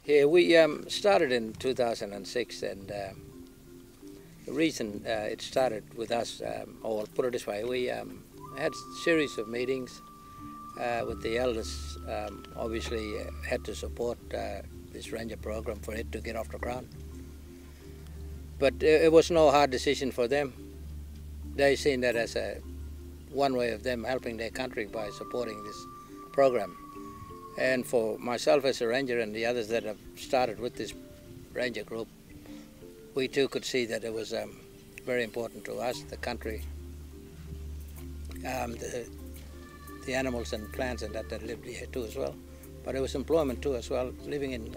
Yeah, we started in 2006, and the reason it started with us, or I'll put it this way, we had a series of meetings with the elders. Obviously had to support this ranger program for it to get off the ground. But it was no hard decision for them. They seen that as one way of them helping their country by supporting this program. And for myself as a ranger and the others that have started with this ranger group, we too could see that it was very important to us, the country, the animals and plants and that lived here too as well. But it was employment too as well, living in,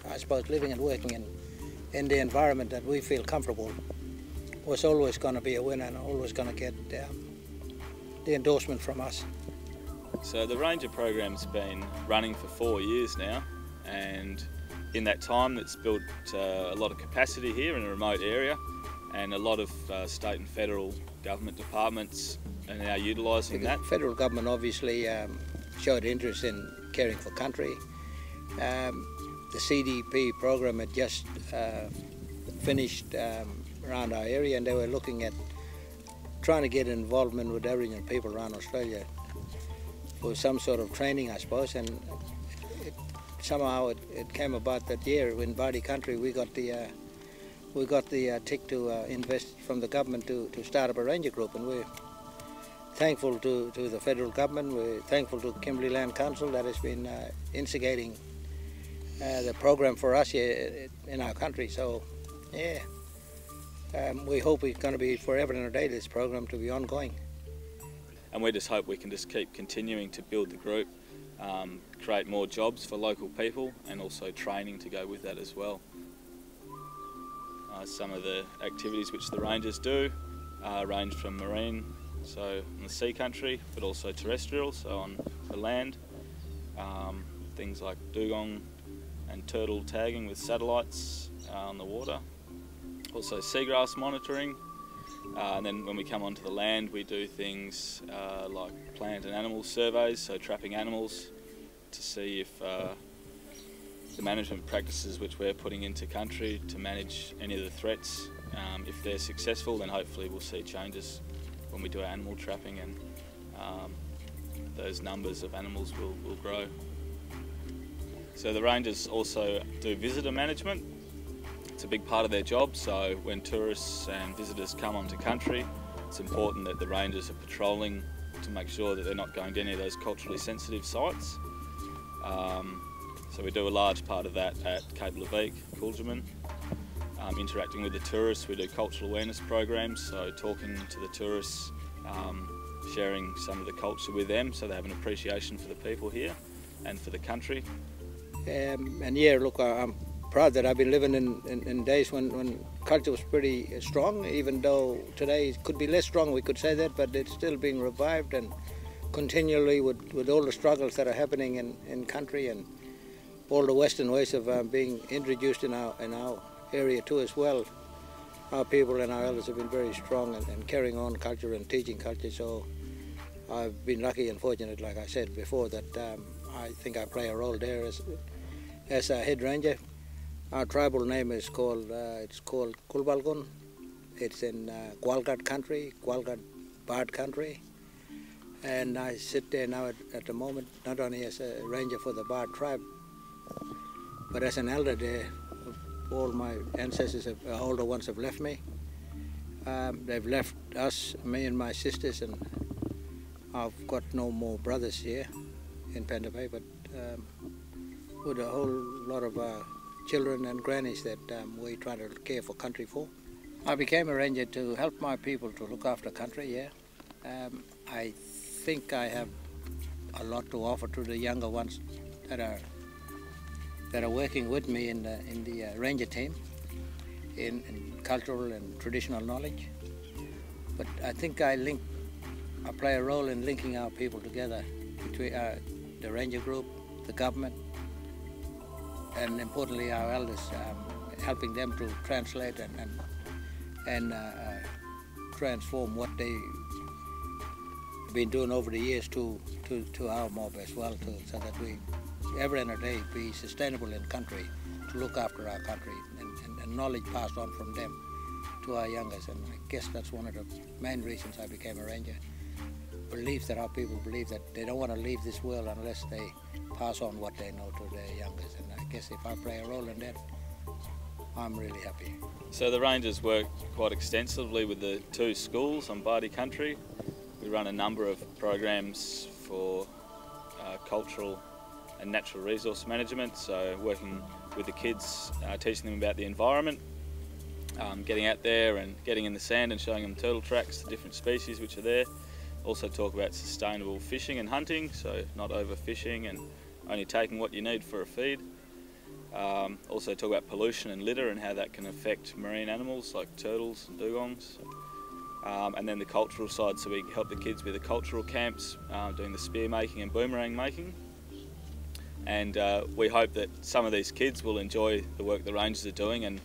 I suppose, living and working in the environment that we feel comfortable was always going to be a winner and always going to get the endorsement from us. So the Ranger program's been running for 4 years now, and in that time it's built a lot of capacity here in a remote area, and a lot of state and federal government departments are now utilising that. The federal government obviously showed interest in caring for country. The CDP program had just finished around our area, and they were looking at trying to get involvement with Aboriginal people around Australia for some sort of training, I suppose, and somehow it came about that year in Bardi country we got the tick to invest from the government to start up a ranger group, and we're thankful to the federal government. We're thankful to Kimberley Land Council that has been instigating the program for us here in our country. So yeah, we hope it's going to be forever and a day, this program, to be ongoing. And we just hope we can just keep continuing to build the group, create more jobs for local people, and also training to go with that as well. Some of the activities which the Rangers do range from marine, so on the sea country, but also terrestrial, so on the land. Things like dugong and turtle tagging with satellites on the water. Also seagrass monitoring. And then when we come onto the land, we do things like plant and animal surveys, so trapping animals to see if the management practices which we're putting into country to manage any of the threats, if they're successful, then hopefully we'll see changes when we do our animal trapping, and those numbers of animals will grow. So the Rangers also do visitor management. It's a big part of their job, so when tourists and visitors come onto country, it's important that the Rangers are patrolling to make sure that they're not going to any of those culturally sensitive sites. So we do a large part of that at Cape Leveque, Coolgerman. Interacting with the tourists, we do cultural awareness programs, so talking to the tourists, sharing some of the culture with them so they have an appreciation for the people here and for the country. And yeah, look, I'm proud that I've been living in days when culture was pretty strong, even though today it could be less strong, we could say that, but it's still being revived, and continually with all the struggles that are happening in country and all the Western ways of being introduced in our area too as well. Our people and our elders have been very strong and carrying on culture and teaching culture, so I've been lucky and fortunate, like I said before, that I think I play a role there as a head ranger. Our tribal name is called Kulbalgun. It's in Gwalgat country, Gwalgat Bard country. And I sit there now at the moment, not only as a ranger for the Bard tribe, but as an elder there. All my ancestors, older ones, have left me. They've left us, me and my sisters, and I've got no more brothers here in Panda Bay, but with a whole lot of children and grannies that we try to care for country for. I became a ranger to help my people to look after country, yeah. I think I have a lot to offer to the younger ones that are working with me in the ranger team in cultural and traditional knowledge. But I think I play a role in linking our people together, between the ranger group, the government, and importantly our elders, helping them to translate and transform what they've been doing over the years to our mob as well, so that we every other day be sustainable in country, to look after our country, and knowledge passed on from them to our youngest. And I guess that's one of the main reasons I became a ranger. Belief that our people believe that they don't want to leave this world unless they pass on what they know to their youngest. And I guess if I play a role in that, I'm really happy. So the Rangers work quite extensively with the 2 schools on Bardi country. We run a number of programs for cultural and natural resource management, so working with the kids, teaching them about the environment, getting out there and getting in the sand and showing them turtle tracks, the different species which are there. Also talk about sustainable fishing and hunting, so not overfishing and only taking what you need for a feed. Also talk about pollution and litter and how that can affect marine animals like turtles and dugongs. And then the cultural side, so we help the kids with the cultural camps, doing the spear making and boomerang making. And we hope that some of these kids will enjoy the work the Rangers are doing, and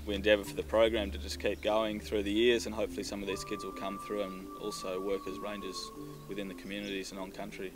we endeavour for the program to just keep going through the years, and hopefully some of these kids will come through and also work as rangers within the communities and on country.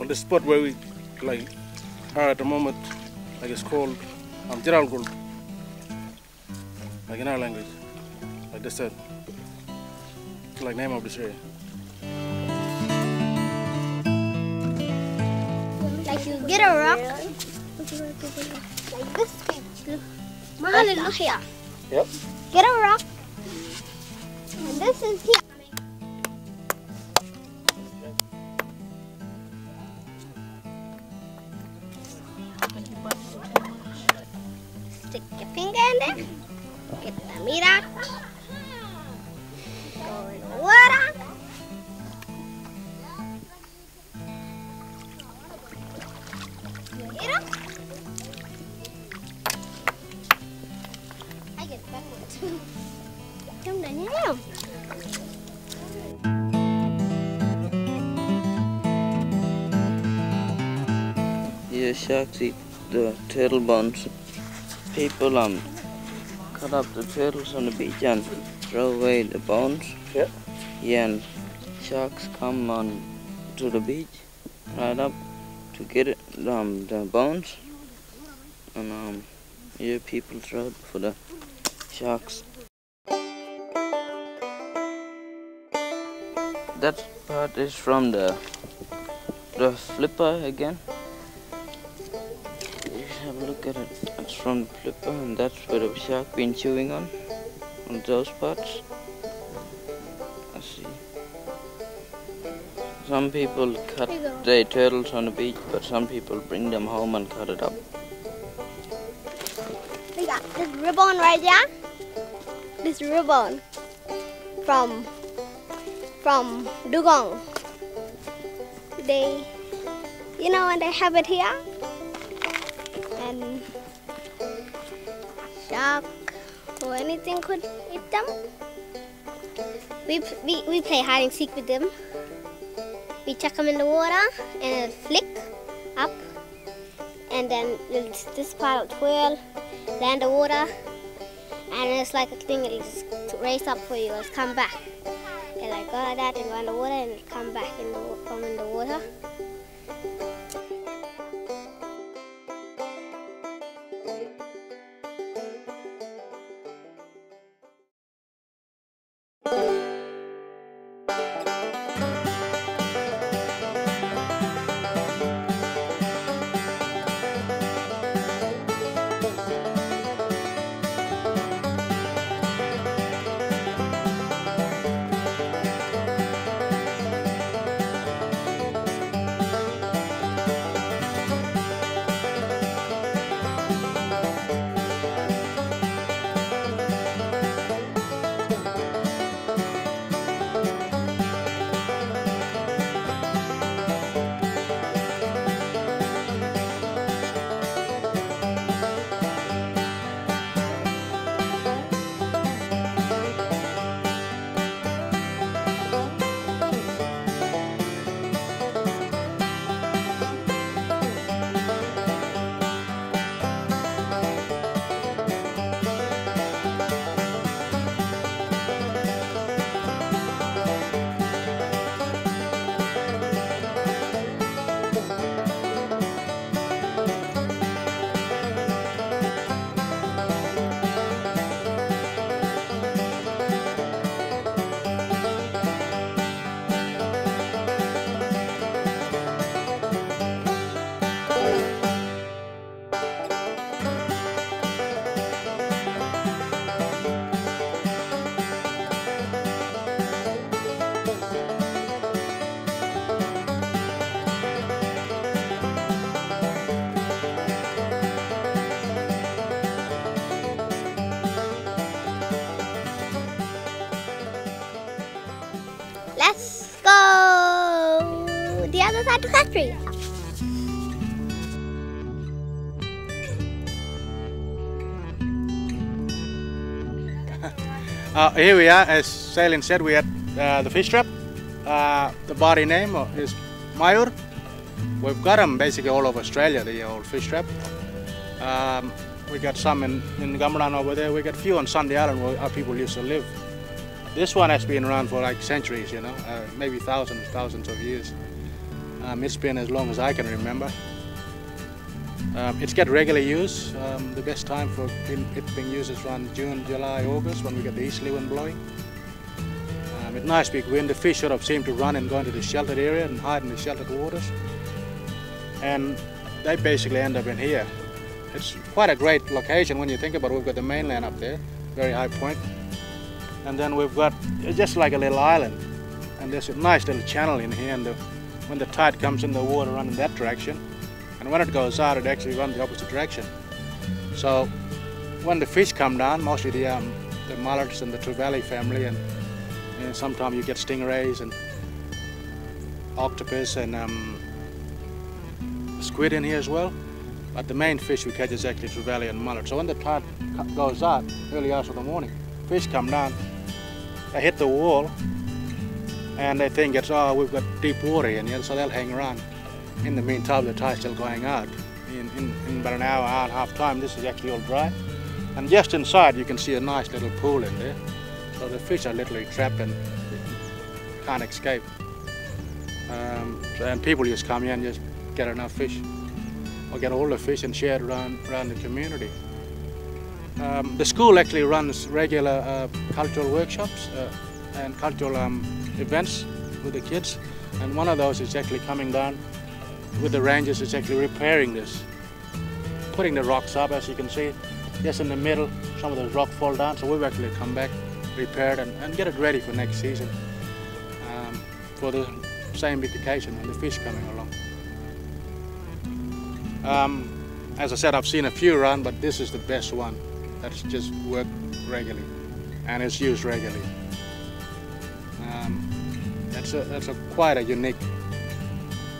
The spot where we are at the moment, it's called Gerald Gold, in our language, that's the name of this area. You get a rock, like this, Mahal look here. Yep. Get a rock, and this is here. Stick your finger in there, get the meat out, go in the water. Get up. I get backwards. Come down here. Yeah, sharks eat the turtle bones. People cut up the turtles on the beach and throw away the bones. Yeah. Yeah, and sharks come on to the beach right up to get it, the bones, and yeah, people throw it for the sharks. That part is from the flipper again. Have a look at it. It's from the flipper, and that's where the shark been chewing on those parts. I see. Some people cut their turtles on the beach, but some people bring them home and cut it up. We got this ribbon right here. This ribbon from dugong. They, and they have it here. And shark or anything could eat them. We play hide and seek with them. We chuck them in the water and it'll flick up, and then this part will twirl, land the water, and it's like a thing that is to raise up for you and come back. And like go like that and go in the water and come back from in the water. Let's go the other side to Hatchery. Here we are, as Shailin said, we at the fish trap. The Bardi name is Mayur. We've got them basically all over Australia, the old fish trap. We got some in Gummerland over there. We got a few on Sunday Island where our people used to live. This one has been around for like centuries, you know, maybe thousands of years. It's been as long as I can remember. It's got regular use. The best time for it being used is around June, July, August when we get the easterly wind blowing. With nice big wind, the fish sort of seem to run and go into the sheltered area and hide in the sheltered waters. And they basically end up in here. It's quite a great location when you think about it. We've got the mainland up there, very high point. And then we've got just like a little island. And there's a nice little channel in here. And when the tide comes in, the water runs in that direction. And when it goes out, it actually runs the opposite direction. So when the fish come down, mostly the mullards and the trevally family, and sometimes you get stingrays and octopus and squid in here as well. But the main fish we catch is actually trevally and mallard. So when the tide goes out, early hours of the morning, fish come down, they hit the wall, and they think it's, oh, we've got deep water in here, so they'll hang around. In the meantime, the tide's still going out. In about an hour and a half time, this is actually all dry. And just inside, you can see a nice little pool in there. So the fish are literally trapped and can't escape. And people just come here and just get enough fish, or get all the fish and share it around the community. The school actually runs regular cultural workshops and cultural events with the kids. And one of those is actually coming down with the rangers. It's actually repairing this, putting the rocks up, as you can see. Just in the middle, some of those rocks fall down, so we've actually come back, repaired, and get it ready for next season, for the same big occasion and the fish coming along. As I said, I've seen a few run, but this is the best one that's just worked regularly and is used regularly. That's quite a unique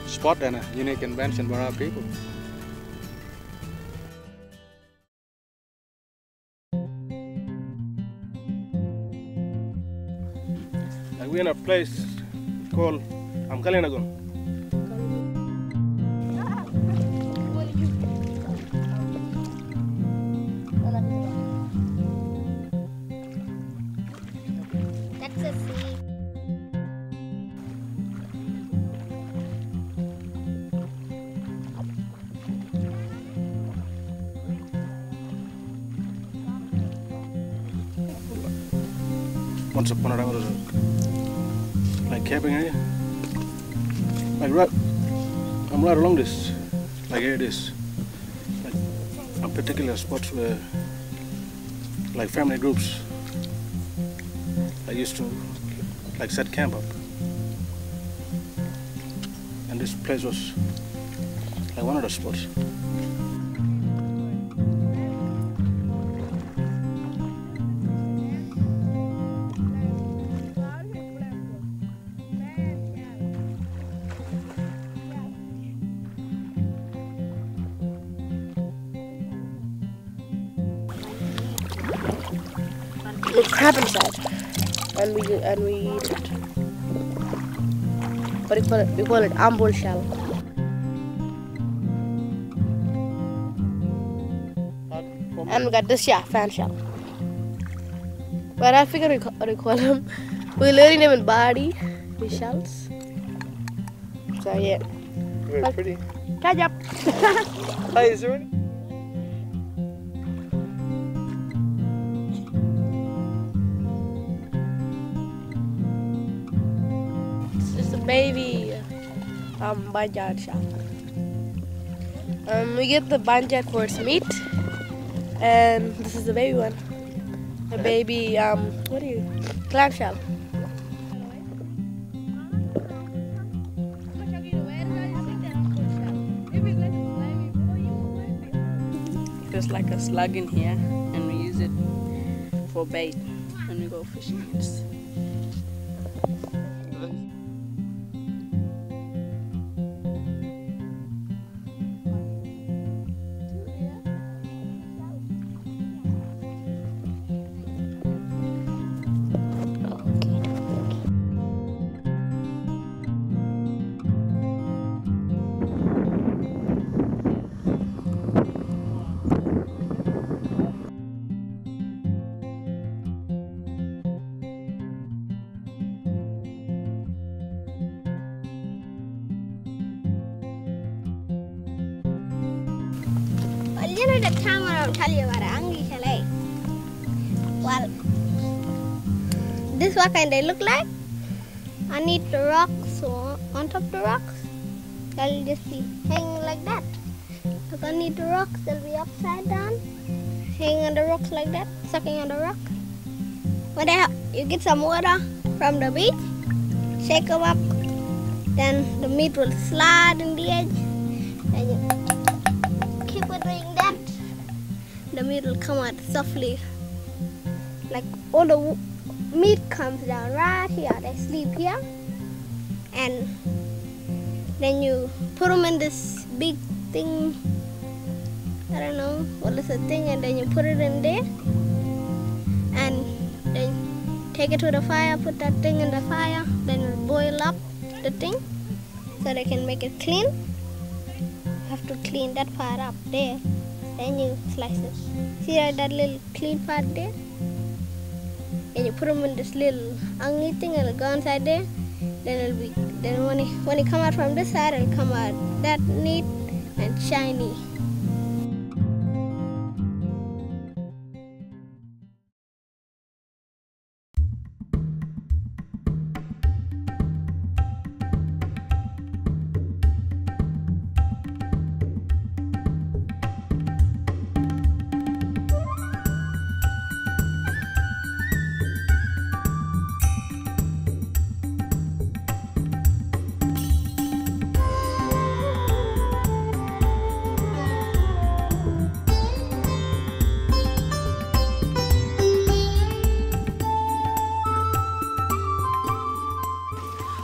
spot and a unique invention for our people. We're in a place called Amkalinagon. once upon a time it was like camping area. Like I'm right along this, like here it is. Like a particular spots where like family groups I used to like set camp up. And this place was like one of the spots. There's crab inside, and we eat it. But we call it ambul shell. And we got this, yeah, fan shell. But I figure we call them. We're learning them in Bardi, these shells. So yeah. Very pretty. Catch up. Hi, is there any? It's a baby banjat shell. We get the banjat for its meat, and this is the baby one. The baby, clam shell. There's like a slug in here, and we use it for bait when we go fishing. You know the time when I'll tell you about Angi Chalet? Well, this is what kind they look like. I need the rocks on top of the rocks. They'll just be hanging like that. If I need the rocks, they'll be upside down, hanging on the rocks like that, sucking on the rock. When you get some water from the beach, shake them up, then the meat will slide in the edge. Then you keep it doing that. The meat will come out softly. Like all the meat comes down right here. They sleep here. And then you put them in this big thing. I don't know what is the thing. And then you put it in there. And then take it to the fire. Put that thing in the fire. Then you boil up the thing so they can make it clean. You have to clean that part up there. Then you slice it. See that little clean part there? And you put them in this little angi thing, and it'll go inside there. Then when it come out from this side, it'll come out that neat and shiny.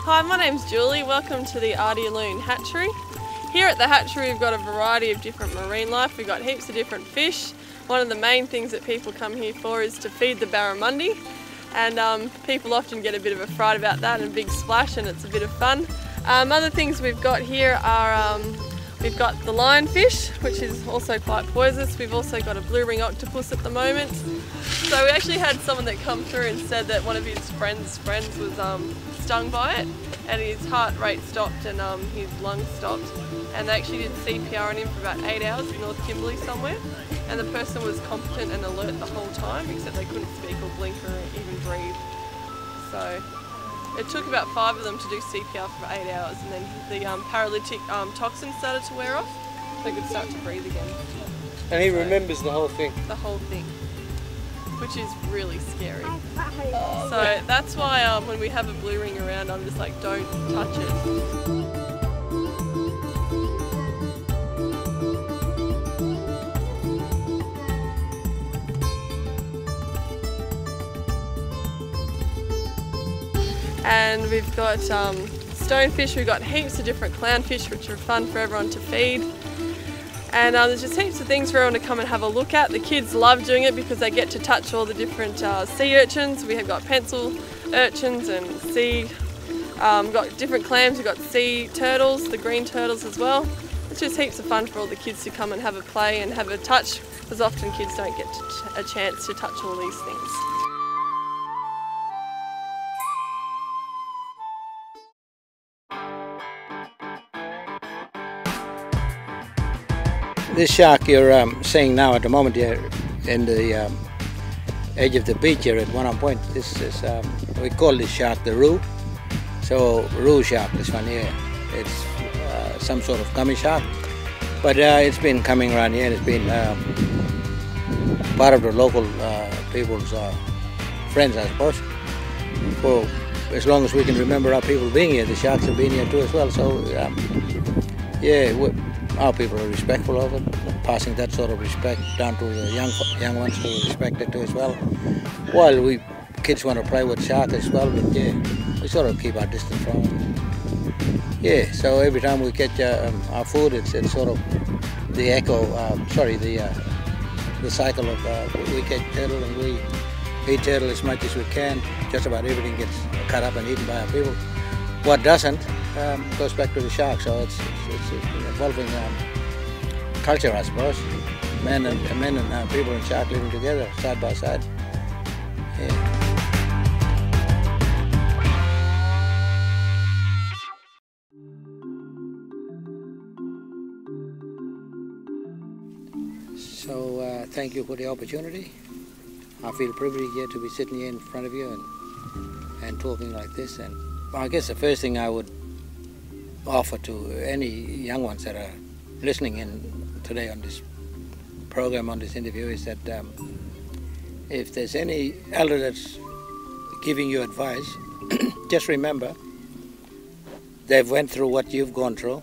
Hi, my name's Julie. Welcome to the Ardialoon Hatchery. Here at the hatchery we've got a variety of different marine life. We've got heaps of different fish. One of the main things that people come here for is to feed the barramundi, and people often get a bit of a fright about that and a big splash, and it's a bit of fun. Other things we've got here are we've got the lionfish, which is also quite poisonous. We've also got a blue ring octopus at the moment. So we actually had someone that come through and said that one of his friends was stung by it, and his heart rate stopped and his lungs stopped, and they actually did CPR on him for about 8 hours in North Kimberley somewhere, and the person was competent and alert the whole time, except they couldn't speak or blink or even breathe. So it took about 5 of them to do CPR for 8 hours, and then the paralytic toxin started to wear off. They could start to breathe again. And he remembers the whole thing. The whole thing, which is really scary. So that's why when we have a blue ring around, I'm just like, don't touch it. And we've got stonefish, we've got heaps of different clownfish which are fun for everyone to feed. And there's just heaps of things for everyone to come and have a look at. The kids love doing it because they get to touch all the different sea urchins. We have got pencil urchins and sea, we've got different clams, we've got sea turtles, the green turtles as well. It's just heaps of fun for all the kids to come and have a play and have a touch, because often kids don't get a chance to touch all these things. This shark you're seeing now at the moment here in the edge of the beach here at One Point, this is, we call this shark the roo. So roo shark, this one here, it's some sort of gummy shark. But it's been coming around here, it's been part of the local people's friends, I suppose. For as long as we can remember our people being here, the sharks have been here too as well. So yeah, our people are respectful of it, passing that sort of respect down to the young ones to respect it too as well. While we kids want to play with sharks as well, but yeah, we sort of keep our distance from them. Yeah, so every time we catch our food, it's sort of the echo, the cycle of we catch turtle and we eat turtle as much as we can. Just about everything gets cut up and eaten by our people. What doesn't goes back to the shark. So it's an evolving culture, I suppose. Men and people and shark living together side by side. Yeah. So thank you for the opportunity. I feel privileged here to be sitting here in front of you and talking like this. And I guess the first thing I would offer to any young ones that are listening in today on this program, on this interview, is that if there's any elder that's giving you advice, just remember they've went through what you've gone through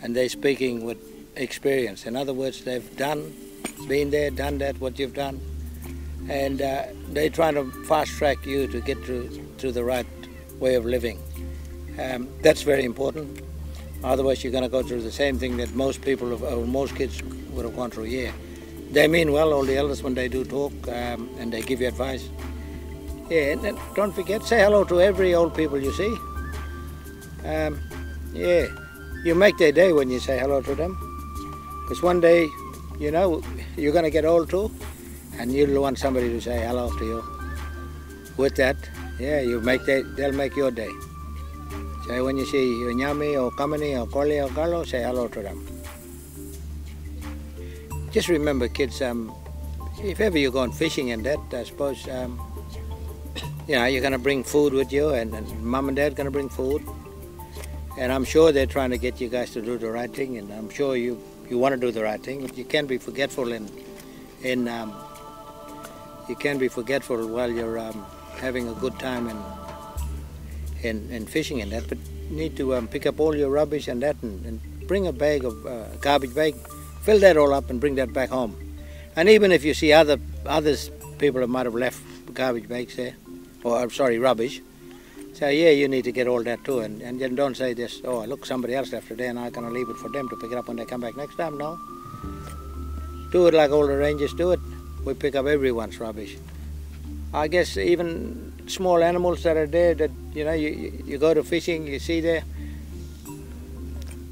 and they're speaking with experience. In other words, they've been there, done that, what you've done, and they're trying to fast track you to get to the right way of living. That's very important. Otherwise you're going to go through the same thing that most people or most kids would have gone through here. They mean well, all the elders, when they do talk and they give you advice. Yeah, and then don't forget, say hello to every old people you see. Yeah, you make their day when you say hello to them. Because one day, you know, you're going to get old too, and you'll want somebody to say hello to you. With that, yeah, they'll make your day. So when you see Nyami or Kamani or Koli or Carlo, say hello to them. Just remember, kids, if ever you're going fishing and that, I suppose, you know, you're going to bring food with you, and mom and dad going to bring food. And I'm sure they're trying to get you guys to do the right thing, and I'm sure you want to do the right thing, but you can't be forgetful you can't be forgetful while you're having a good time in fishing and that. But you need to pick up all your rubbish and that, and bring a bag of garbage bag, fill that all up and bring that back home. And even if you see others people that might have left garbage bags there, or sorry, rubbish, so yeah, you need to get all that too, and then don't say this, oh look, somebody else left it there and I'm going to leave it for them to pick it up when they come back next time. No. Do it like all the rangers do it. We pick up everyone's rubbish. I guess even small animals that are there that, you know, you go to fishing, you see there,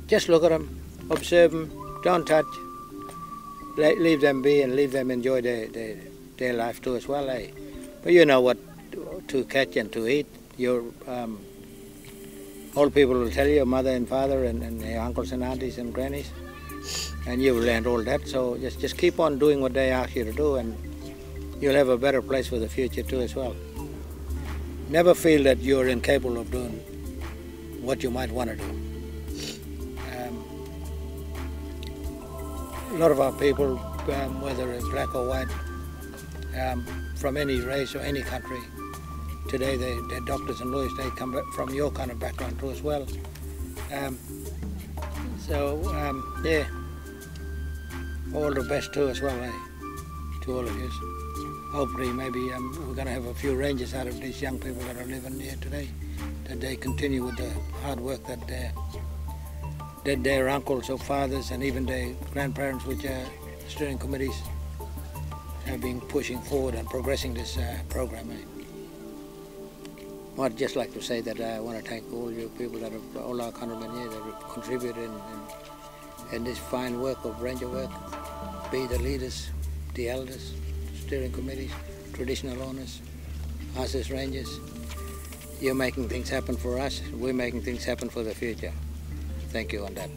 just look at them, observe them, don't touch, leave them be and leave them enjoy their life too as well. Eh? But you know what to catch and to eat. Your old people will tell you, your mother and father and your uncles and aunties and grannies, and you've learned all that. So just keep on doing what they ask you to do, and you'll have a better place for the future too as well. never feel that you're incapable of doing what you might want to do. A lot of our people, whether it's black or white, from any race or any country, today they're doctors and lawyers. They come from your kind of background too as well. Yeah, all the best too as well, to all of you. Hopefully maybe we're going to have a few rangers out of these young people that are living here today, that they continue with the hard work that their uncles or fathers and even their grandparents, which are steering committees, have been pushing forward and progressing this program. I'd just like to say that I want to thank all you people that have, all our countrymen here that have contributed in this fine work of ranger work, be the leaders, the elders, steering committees, traditional owners, us as rangers. You're making things happen for us, we're making things happen for the future. Thank you on that.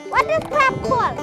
What is crab called?